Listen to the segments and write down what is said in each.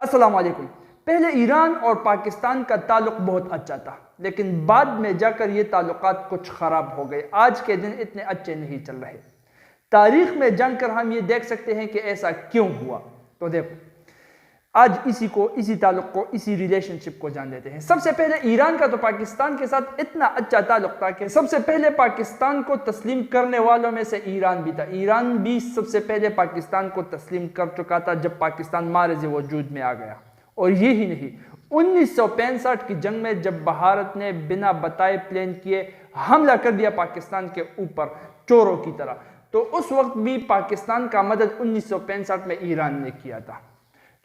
अस्सलाम वालेकुम। पहले ईरान और पाकिस्तान का ताल्लुक बहुत अच्छा था, लेकिन बाद में जाकर ये ताल्लुकात कुछ ख़राब हो गए। आज के दिन इतने अच्छे नहीं चल रहे। तारीख में जानकर हम ये देख सकते हैं कि ऐसा क्यों हुआ। तो देखो, आज इसी ताल्लुक को, इसी रिलेशनशिप को जान लेते हैं। सबसे पहले ईरान का तो पाकिस्तान के साथ इतना अच्छा ताल्लुक था कि सबसे पहले पाकिस्तान को तस्लीम करने वालों में से ईरान भी था। ईरान भी सबसे पहले पाकिस्तान को तस्लीम कर चुका था जब पाकिस्तान मारज़ वजूद में आ गया। और यही नहीं, 1965 की जंग में जब भारत ने बिना बताए प्लान किए हमला कर दिया पाकिस्तान के ऊपर चोरों की तरह, तो उस वक्त भी पाकिस्तान का मदद 1965 में ईरान ने किया था।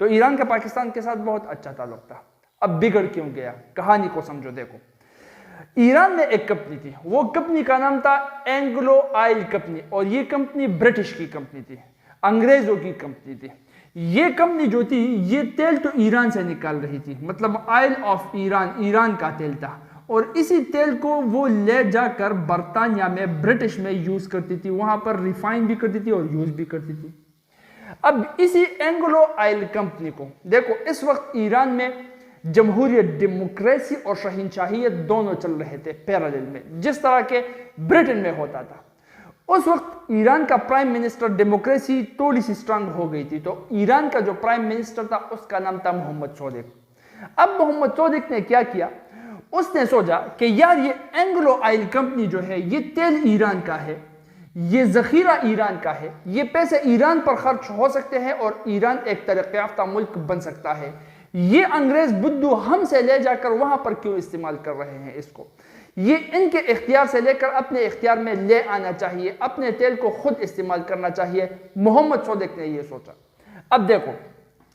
तो ईरान का पाकिस्तान के साथ बहुत अच्छा ताल्लुक था। अब बिगड़ क्यों गया, कहानी को समझो। देखो, ईरान में एक कंपनी थी, वो कंपनी का नाम था एंग्लो ऑयल कंपनी, और ये कंपनी ब्रिटिश की कंपनी थी, अंग्रेजों की कंपनी थी। ये कंपनी जो थी, ये तेल तो ईरान से निकाल रही थी, मतलब ऑयल ऑफ ईरान, ईरान का तेल था, और इसी तेल को वो ले जाकर बरतानिया में, ब्रिटिश में यूज करती थी। वहां पर रिफाइन भी करती थी और यूज भी करती थी। अब इसी एंग्लो ऑयल कंपनी को देखो, इस वक्त ईरान में जमहूरियत, डेमोक्रेसी और शहंशाहियत दोनों चल रहे थे पैरेलल में, जिस तरह के ब्रिटेन में होता था। उस वक्त ईरान का प्राइम मिनिस्टर, डेमोक्रेसी थोड़ी सी स्ट्रांग हो गई थी, तो ईरान का जो प्राइम मिनिस्टर था उसका नाम था मोहम्मद सोदिक। अब मोहम्मद सोदिक ने क्या किया, उसने सोचा कि यार ये एंग्लो ऑयल कंपनी जो है, ये तेल ईरान का है, ये जखीरा ईरान का है, ये पैसे ईरान पर खर्च हो सकते हैं और ईरान एक तरक्की याफ्ता मुल्क बन सकता है। ये अंग्रेज बुद्धू हमसे ले जाकर वहां पर क्यों इस्तेमाल कर रहे हैं इसको, ये इनके इख्तियार से लेकर अपने इख्तियार में ले आना चाहिए, अपने तेल को खुद इस्तेमाल करना चाहिए। मोहम्मद सोदिक ने यह सोचा। अब देखो,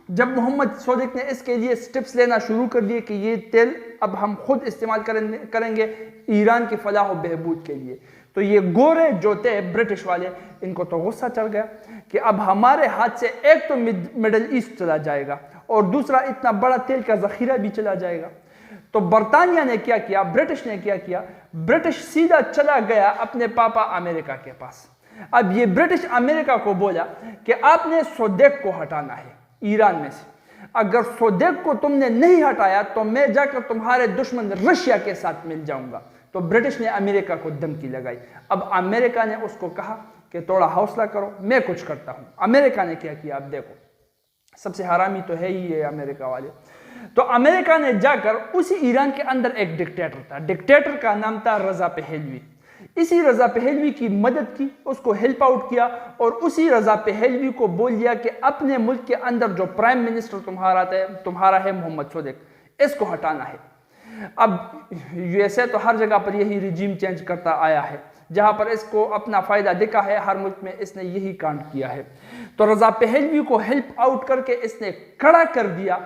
जब मोहम्मद सोदिक ने इसके लिए स्टेप्स लेना शुरू कर दिए कि ये तेल अब हम खुद इस्तेमाल करेंगे ईरान की फलाह और बहबूद के लिए, तो ये गोरे जो थे ब्रिटिश वाले, इनको तो गुस्सा चढ़ गया कि अब हमारे हाथ से एक तो मिडल ईस्ट चला जाएगा और दूसरा इतना बड़ा तेल का जखीरा भी चला जाएगा। तो बरतानिया ने क्या किया, ब्रिटिश ने क्या किया, ब्रिटिश सीधा चला गया अपने पापा अमेरिका के पास। अब ये ब्रिटिश अमेरिका को बोला कि आपने सोदिक को हटाना है ईरान में से। अगर सोदिक को तुमने नहीं हटाया तो मैं जाकर तुम्हारे दुश्मन रशिया के साथ मिल जाऊंगा। तो ब्रिटिश ने अमेरिका को धमकी लगाई। अब अमेरिका ने उसको कहा कि थोड़ा हौसला करो, मैं कुछ करता हूं। अमेरिका ने क्या किया, अब देखो, सबसे हरामी तो है ही ये अमेरिका वाले। तो अमेरिका ने जाकर उसी ईरान के अंदर एक डिक्टेटर था, डिक्टेटर का नाम था रजा पहलवी। इसी रजा पहलवी की मदद की, उसको हेल्प आउट किया, और उसी रजा पहलवी को बोल दिया कि अपने मुल्क के अंदर जो प्राइम मिनिस्टर तुम्हारा है मोहम्मद सोदिक, इसको हटाना है। अब यूएसए तो हर जगह पर यही रिजीम चेंज करता आया है, जहां पर इसको अपना फायदा दिखा है, हर मुल्क में इसने यही कांड किया है। तो रजा पहलवी को हेल्प आउट करके इसने खड़ा कर दिया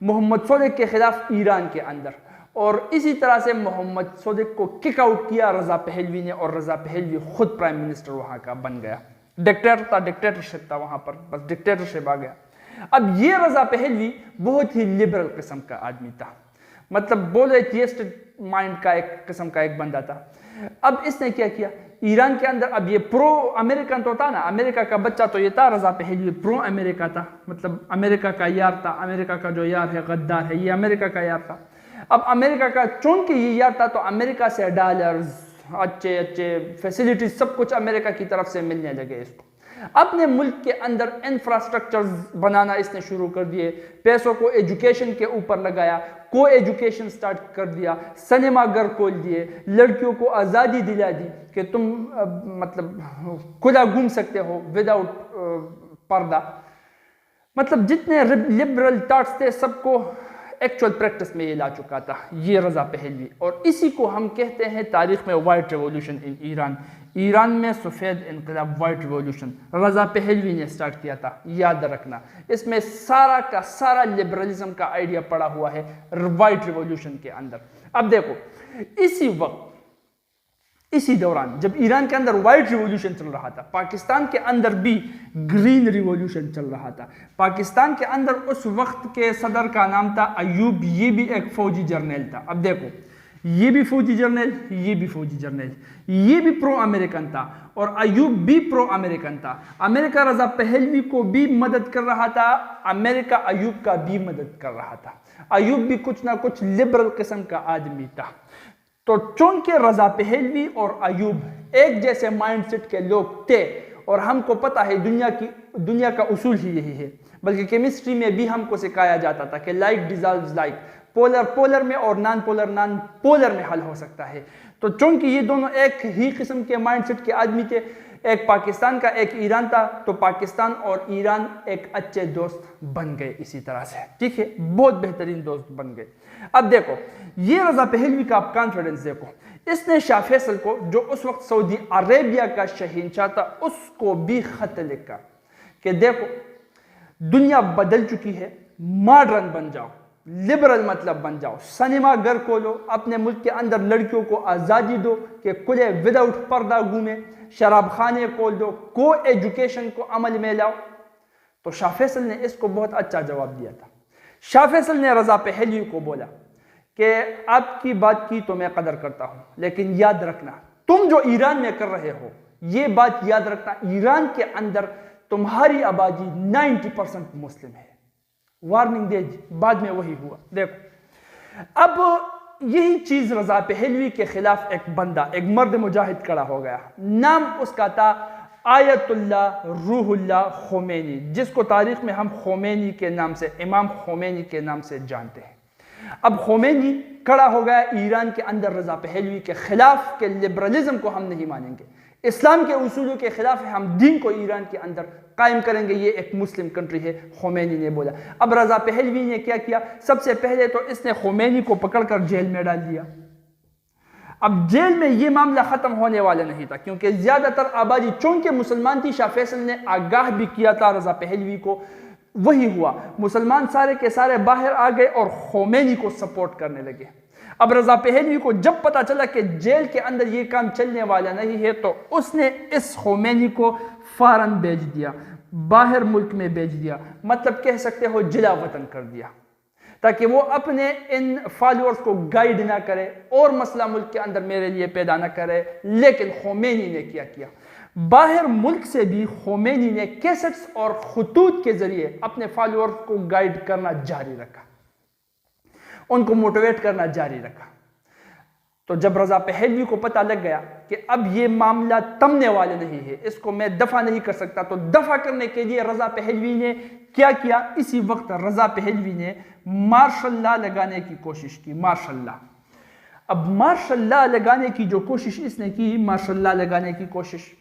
मोहम्मद सोदिक के खिलाफ ईरान के अंदर, और इसी तरह से मोहम्मद सोदिक को किक आउट किया रजा पहलवी ने, और रजा पहलवी खुद प्राइम मिनिस्टर वहां का बन गया। डिक्टेटर था, डिक्टेटरशिप था वहां पर, बस डिक्टेटरशिप आ गया। अब ये रजा पहलवी बहुत ही लिबरल किस्म का आदमी था, मतलब बोले एथियस्ट माइंड का एक किस्म का एक बंदा था। अब इसने क्या किया, ईरान के अंदर, अब ये प्रो अमेरिकन तो था ना, अमेरिका का बच्चा तो ये था रजा पहलवी, प्रो अमेरिका था, मतलब अमेरिका का यार था। अमेरिका का जो यार है गद्दार है, ये अमेरिका का यार था। अब अमेरिका का चूंकि ये यार था, तो अमेरिका से डॉलर्स, अच्छे अच्छे फैसिलिटीज, सब कुछ अमेरिका की तरफ से मिलने लगे इसको। अपने मुल्क के अंदर इंफ्रास्ट्रक्चर बनाना इसने शुरू कर दिए, पैसों को एजुकेशन के ऊपर लगाया, को एजुकेशन स्टार्ट कर दिया, सिनेमा घर खोल दिए, लड़कियों को आज़ादी दिला दी कि तुम मतलब खुला घूम सकते हो विदाउट पर्दा। मतलब जितने लिबरल थॉट्स थे सबको एक्चुअल प्रैक्टिस में ये ला चुका था ये रजा पहलवी। और इसी को हम कहते हैं तारीख में white revolution in Iran. Iran में सफ़ेद इनकलाब, वाइट रिवॉल्यूशन रजा पहलवी ने स्टार्ट किया था, याद रखना। इसमें सारा का सारा लिबरलिज्म का आइडिया पड़ा हुआ है वाइट रिवॉल्यूशन के अंदर। अब देखो, इसी वक्त, इसी दौरान जब ईरान के अंदर वाइट रिवॉल्यूशन चल रहा था, पाकिस्तान के अंदर भी ग्रीन रिवॉल्यूशन चल रहा था। पाकिस्तान के अंदर उस वक्त के सदर का नाम था अयूब, ये भी एक फौजी जर्नल था। अब देखो, ये भी फौजी जर्नल, ये भी फौजी जर्नल, ये भी प्रो अमेरिकन था और अयूब भी प्रो अमेरिकन था। अमेरिका रजा पहलवी को भी मदद कर रहा था, अमेरिका अयूब का भी मदद कर रहा था। अयूब भी कुछ ना कुछ लिबरल किस्म का आदमी था। तो चूंकि रजा पहलवी और अयूब एक जैसे माइंडसेट के लोग थे और हमको पता है दुनिया का उसूल ही यही है, बल्कि केमिस्ट्री में भी हमको सिखाया जाता था कि like dissolves like, polar polar में और नॉन पोलर में हल हो सकता है। तो चूंकि ये दोनों एक ही किस्म के माइंडसेट के आदमी थे, एक पाकिस्तान का एक ईरान था, तो पाकिस्तान और ईरान एक अच्छे दोस्त बन गए इसी तरह से, ठीक है, बहुत बेहतरीन दोस्त बन गए। अब देखो ये रजा पहलवी का आप कॉन्फिडेंस देखो, इसने शाह फैसल को जो उस वक्त सऊदी अरेबिया का शहंशाह था उसको भी खत लिखा कि देखो दुनिया बदल चुकी है, मॉडर्न बन जाओ, लिबरल मतलब बन जाओ, सिनेमा घर खोलो, अपने मुल्क के अंदर लड़कियों को आज़ादी दो कि खुले विदाउट पर्दा घूमे, शराब खाने खोल दो, को एजुकेशन को अमल में लाओ। तो शाह फैसल ने इसको बहुत अच्छा जवाब दिया था। शाह फैसल ने रजा पहलवी को बोला कि आपकी बात की तो मैं कदर करता हूं, लेकिन याद रखना तुम जो ईरान में कर रहे हो, ये बात याद रखना, ईरान के अंदर तुम्हारी आबादी 90% मुस्लिम है। वार्निंग दे दी, बाद में वही हुआ। देखो अब यही चीज रजा पहलवी के खिलाफ एक बंदा, एक मर्द मुजाहिद खड़ा हो गया, नाम उसका था आयतुल्लाह रूहुल्लाह खोमेनी, जिसको तारीख में हम खोमेनी के नाम से, इमाम खोमेनी के नाम से जानते हैं। अब खोमेनी खड़ा हो गया ईरान के अंदर रजा पहलवी के खिलाफ के लिबरलिज्म को हम नहीं मानेंगे, इस्लाम के उसूलों के खिलाफ है, हम दीन को ईरान के अंदर कायम करेंगे, ये एक मुस्लिम कंट्री है, खोमेनी ने बोला। अब रजा पहलवी ने क्या किया, सबसे पहले तो इसने खोमेनी को पकड़कर जेल में डाल दिया। अब जेल में ये मामला खत्म होने वाला नहीं था, क्योंकि ज्यादातर आबादी चूंकि मुसलमान थी, शाह फैसल ने आगाह भी किया था रजा पहलवी को, वही हुआ, मुसलमान सारे के सारे बाहर आ गए और खोमेनी को सपोर्ट करने लगे। अब रजा पहलवी को जब पता चला कि जेल के अंदर ये काम चलने वाला नहीं है, तो उसने इस खोमेनी को फौरन भेज दिया, बाहर मुल्क में भेज दिया, मतलब कह सकते हो जिला वतन कर दिया, ताकि वो अपने इन फॉलोअर्स को गाइड ना करे और मसला मुल्क के अंदर मेरे लिए पैदा ना करे। लेकिन खोमेनी ने क्या किया, बाहर मुल्क से भी खोमेनी ने कैसेट्स और खतूत के जरिए अपने फॉलोअर्स को गाइड करना जारी रखा, उनको मोटिवेट करना जारी रखा। तो जब रजा पहलवी को पता लग गया कि अब ये मामला थमने वाला नहीं है, इसको मैं दफा नहीं कर सकता, तो दफा करने के लिए रजा पहलवी ने क्या किया, इसी वक्त रजा पहलवी ने मार्शल लॉ लगाने की कोशिश की। मार्शल लॉ, अब मार्शल लॉ लगाने की जो कोशिश इसने की, मार्शल लॉ लगाने की कोशिश,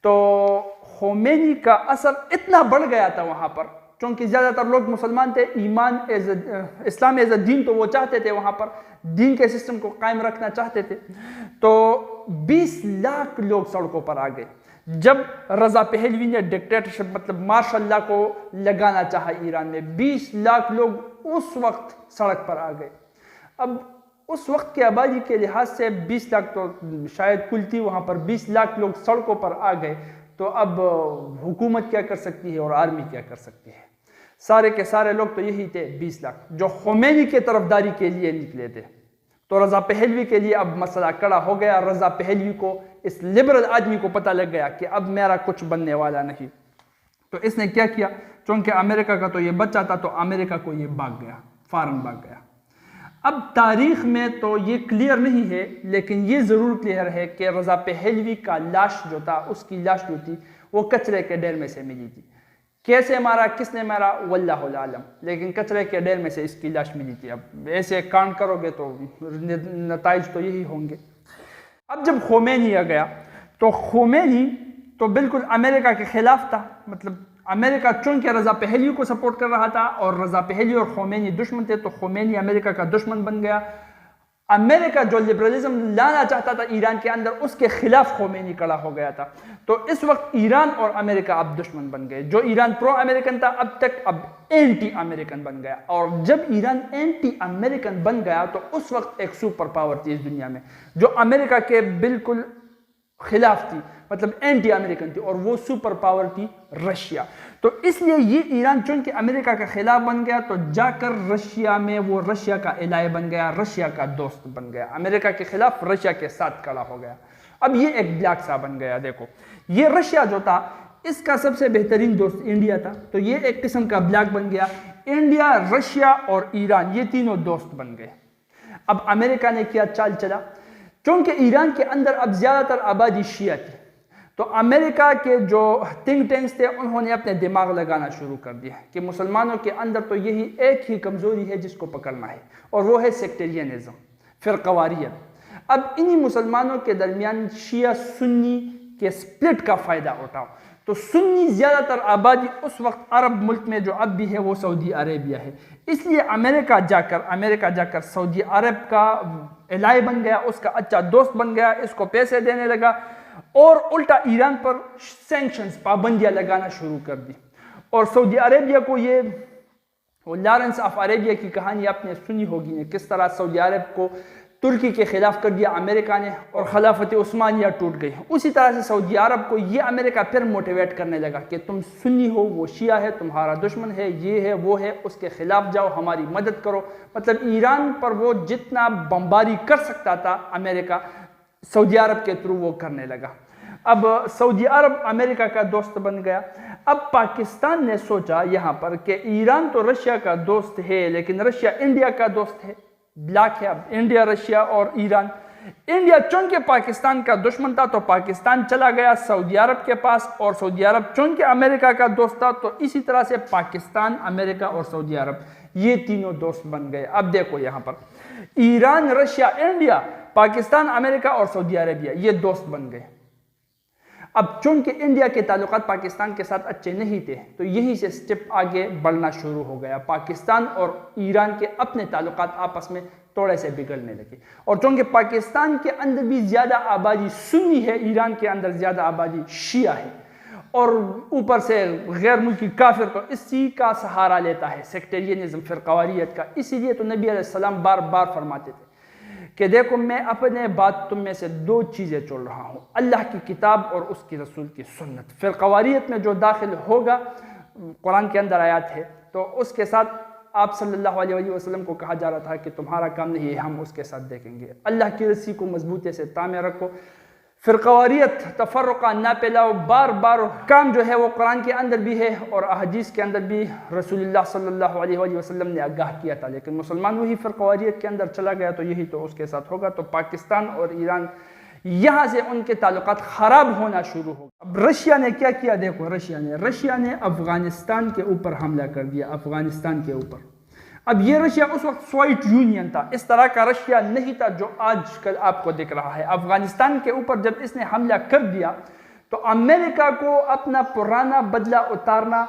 तो खोमेनी का असर इतना बढ़ गया था वहां पर, क्योंकि ज्यादातर लोग मुसलमान थे, ईमान इस्लाम एज अ दीन तो वो चाहते थे, वहां पर दीन के सिस्टम को कायम रखना चाहते थे। तो 20 लाख लोग सड़कों पर आ गए जब रजा पहलवी ने डिक्टेटरशिप मतलब मार्शल लॉ को लगाना चाहा ईरान में। 20 लाख लोग उस वक्त सड़क पर आ गए। अब उस वक्त की आबादी के लिहाज से 20 लाख तो शायद कुल थी, वहां पर 20 लाख लोग सड़कों पर आ गए, तो अब हुकूमत क्या कर सकती है और आर्मी क्या कर सकती है। सारे के सारे लोग तो यही थे 20 लाख जो खोमेनी के तरफदारी के लिए निकले थे। तो रजा पहलवी के लिए अब मसला खड़ा हो गया। रजा पहलवी को, इस लिबरल आदमी को पता लग गया कि अब मेरा कुछ बनने वाला नहीं। तो इसने क्या किया, चूंकि अमेरिका का तो ये बच्चा था, तो अमेरिका को ये भाग गया, फौरन भाग गया। अब तारीख में तो ये क्लियर नहीं है, लेकिन ये जरूर क्लियर है कि रजा पहलवी का लाश जो था, उसकी लाश जो थी वो कचरे के ढेर में से मिली थी। कैसे मारा, किसने मारा, वल्लाहुल आलम, लेकिन कचरे के ढेर में से इसकी लाश मिली थी। अब ऐसे कांड करोगे तो नताइज तो यही होंगे। अब जब खोमेनी आ गया, तो खोमेनी तो बिल्कुल अमेरिका के खिलाफ था, मतलब अमेरिका चूंकि रजा पहलवी को सपोर्ट कर रहा था और रजा पहलवी और खोमेनी दुश्मन थे, तो खोमेनी अमेरिका का दुश्मन बन गया। अमेरिका जो लिबरलिज्म लाना चाहता था ईरान के अंदर, उसके खिलाफ खोमेनी खड़ा हो गया था। तो इस वक्त ईरान और अमेरिका अब दुश्मन बन गए। जो ईरान प्रो अमेरिकन था अब तक अब एंटी अमेरिकन बन गया। और जब ईरान एंटी अमेरिकन बन गया, तो उस वक्त एक सुपर पावर थी इस दुनिया में जो अमेरिका के बिल्कुल खिलाफ थी, मतलब एंटी अमेरिकन थी, और वो सुपर पावर थी रशिया। तो इसलिए ये ईरान चूंकि अमेरिका के खिलाफ बन गया तो जाकर रशिया में वो रशिया का एलाय बन गया, रशिया का दोस्त बन गया, अमेरिका के खिलाफ रशिया के साथ खड़ा हो गया। अब ये एक ब्लैक सा बन गया। देखो ये रशिया जो था इसका सबसे बेहतरीन दोस्त इंडिया था, तो ये एक किस्म का ब्लैक बन गया। इंडिया, रशिया और ईरान ये तीनों दोस्त बन गए। अब अमेरिका ने क्या चाल चला, क्योंकि ईरान के अंदर अब ज्यादातर आबादी शिया थी, तो अमेरिका के जो थिंक टैंक्स थे उन्होंने अपने दिमाग लगाना शुरू कर दिया कि मुसलमानों के अंदर तो यही एक ही कमजोरी है जिसको पकड़ना है, और वो है सेक्टेरियनिज्म, फिरकवारियत। अब इन्हीं मुसलमानों के दरमियान शिया सुन्नी के स्प्लिट का फायदा उठाओ। तो सुन्नी ज्यादातर आबादी उस वक्त अरब मुल्क में जो अब भी है वो सऊदी अरेबिया है, इसलिए अमेरिका जाकर सऊदी अरब का एलाय बन गया, उसका अच्छा दोस्त बन गया, इसको पैसे देने लगा और उल्टा ईरान पर सैंक्शंस, पाबंदियां लगाना शुरू कर दी। और सऊदी अरेबिया को ये लॉरेंस ऑफ अरेबिया की कहानी आपने सुनी होगी, किस तरह सऊदी अरब को तुर्की के खिलाफ कर दिया अमेरिका ने और खिलाफत उस्मानिया टूट गई। उसी तरह से सऊदी अरब को ये अमेरिका फिर मोटिवेट करने लगा कि तुम सुन्नी हो, वो शिया है, तुम्हारा दुश्मन है, ये है वो है, उसके खिलाफ जाओ, हमारी मदद करो। मतलब ईरान पर वो जितना बमबारी कर सकता था अमेरिका, सऊदी अरब के थ्रू वो करने लगा। अब सऊदी अरब अमेरिका का दोस्त बन गया। अब पाकिस्तान ने सोचा यहाँ पर कि ईरान तो रशिया का दोस्त है, लेकिन रशिया इंडिया का दोस्त है, ब्लैक है। अब इंडिया, रशिया और ईरान। इंडिया चूंकि पाकिस्तान का दुश्मन था तो पाकिस्तान चला गया सऊदी अरब के पास, और सऊदी अरब चूंकि अमेरिका का दोस्त था तो इसी तरह से पाकिस्तान, अमेरिका और सऊदी अरब ये तीनों दोस्त बन गए। अब देखो यहाँ पर Iran, Russia, India, Pakistan, America और सऊदी अरेबिया ये दोस्त बन गए। अब चूंकि इंडिया के ताल्लुकात पाकिस्तान के साथ अच्छे नहीं थे तो यहीं से स्टेप आगे बढ़ना शुरू हो गया। पाकिस्तान और ईरान के अपने ताल्लुकात आपस में थोड़े से बिगड़ने लगे, और चूंकि पाकिस्तान के अंदर भी ज्यादा आबादी सुन्नी है, ईरान के अंदर ज्यादा आबादी शिया है, और ऊपर से गैर मुल्की काफिर तो इसी का सहारा लेता है, सेक्टेरियनिज्म, फिरकवारियत का। इसीलिए तो नबी अलैहिस्सलाम बार बार फरमाते थे कि देखो मैं अपने बाद तुम में से दो चीज़ें छोड़ रहा हूँ, अल्लाह की किताब और उसकी रसूल की सुन्नत। फिरकवारियत में जो दाखिल होगा, कुरान के अंदर आयात है, तो उसके साथ आप सल्लल्लाहु अलैहि वसल्लम को कहा जा रहा था कि तुम्हारा काम नहीं है, हम उसके साथ देखेंगे। अल्लाह की रस्सी को मजबूती से तामे रखो, फिरकवारियत, तफर्रुका ना फैलाओ। बार बार काम जो है वो कुरान के अंदर भी है और अहदीस के अंदर भी रसूलुल्लाह सल्लल्लाहु अलैहि वसल्लम ने आगाह किया था, लेकिन मुसलमान वही फिरकवारियत के अंदर चला गया तो यही तो उसके साथ होगा। तो पाकिस्तान और ईरान यहाँ से उनके ताल्लुकात खराब होना शुरू हो। अब रशिया ने क्या किया, देखो रशिया ने अफगानिस्तान के ऊपर हमला कर दिया, अफगानिस्तान के ऊपर। अब ये रशिया उस वक्त सोवियत यूनियन था, इस तरह का रशिया नहीं था जो आजकल आपको दिख रहा है। अफगानिस्तान के ऊपर जब इसने हमला कर दिया तो अमेरिका को अपना पुराना बदला उतारना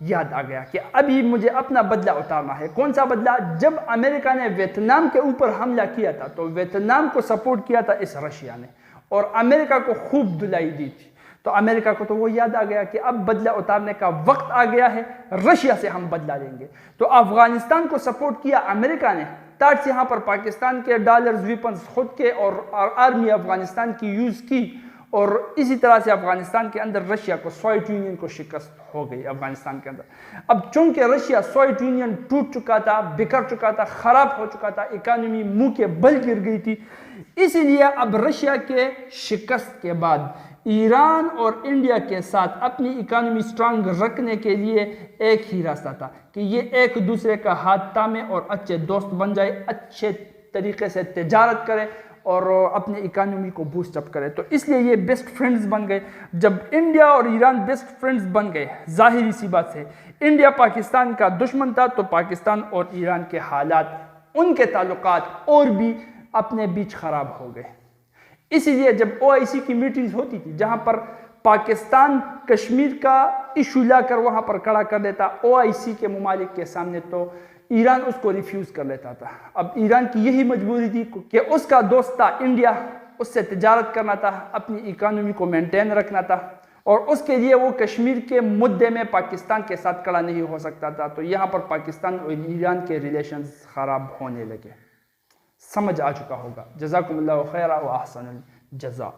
याद आ गया कि अभी मुझे अपना बदला उतारना है। कौन सा बदला? जब अमेरिका ने वियतनाम के ऊपर हमला किया था तो वियतनाम को सपोर्ट किया था इस रशिया ने और अमेरिका को खूब धुलाई दी थी। तो अमेरिका को तो वो याद आ गया कि अब बदला उतारने का वक्त आ गया है, रशिया से हम बदला लेंगे। तो अफगानिस्तान को सपोर्ट किया अमेरिका ने, ताज यहाँ पर पाकिस्तान के डॉलर्स, वेपन्स खुद के और आर्मी अफगानिस्तान की यूज की, और इसी तरह से अफगानिस्तान के अंदर रशिया को, सोवियत यूनियन को शिकस्त हो गई अफगानिस्तान के अंदर। अब चूंकि रशिया, सोवियत यूनियन टूट चुका था, बिखर चुका था, खराब हो चुका था, इकानमी मुंह के बल गिर गई थी, इसीलिए अब रशिया के शिकस्त के बाद ईरान और इंडिया के साथ अपनी इकानमी स्ट्रांग रखने के लिए एक ही रास्ता था कि ये एक दूसरे का हाथ थामे और अच्छे दोस्त बन जाए, अच्छे तरीके से तिजारत करें और अपने इकानमी को बूस्ट अप करे। तो इसलिए ये बेस्ट फ्रेंड्स बन गए। जब इंडिया और ईरान बेस्ट फ्रेंड्स बन गए, जाहिर सी बात है इंडिया पाकिस्तान का दुश्मन था तो पाकिस्तान और ईरान के हालात, उनके ताल्लुकात और भी अपने बीच खराब हो गए। इसीलिए जब OIC की मीटिंग्स होती थी जहां पर पाकिस्तान कश्मीर का इशू लाकर वहां पर खड़ा कर देता OIC के मुमालिक के सामने, तो ईरान उसको रिफ्यूज कर लेता था। अब ईरान की यही मजबूरी थी कि उसका दोस्त था इंडिया, उससे तिजारत करना था, अपनी इकानमी को मेंटेन रखना था, और उसके लिए वो कश्मीर के मुद्दे में पाकिस्तान के साथ खड़ा नहीं हो सकता था। तो यहाँ पर पाकिस्तान और ईरान के रिलेशंस खराब होने लगे। समझ आ चुका होगा। जज़ाकुमुल्लाहु खैरा व अहसनुल जज़ा।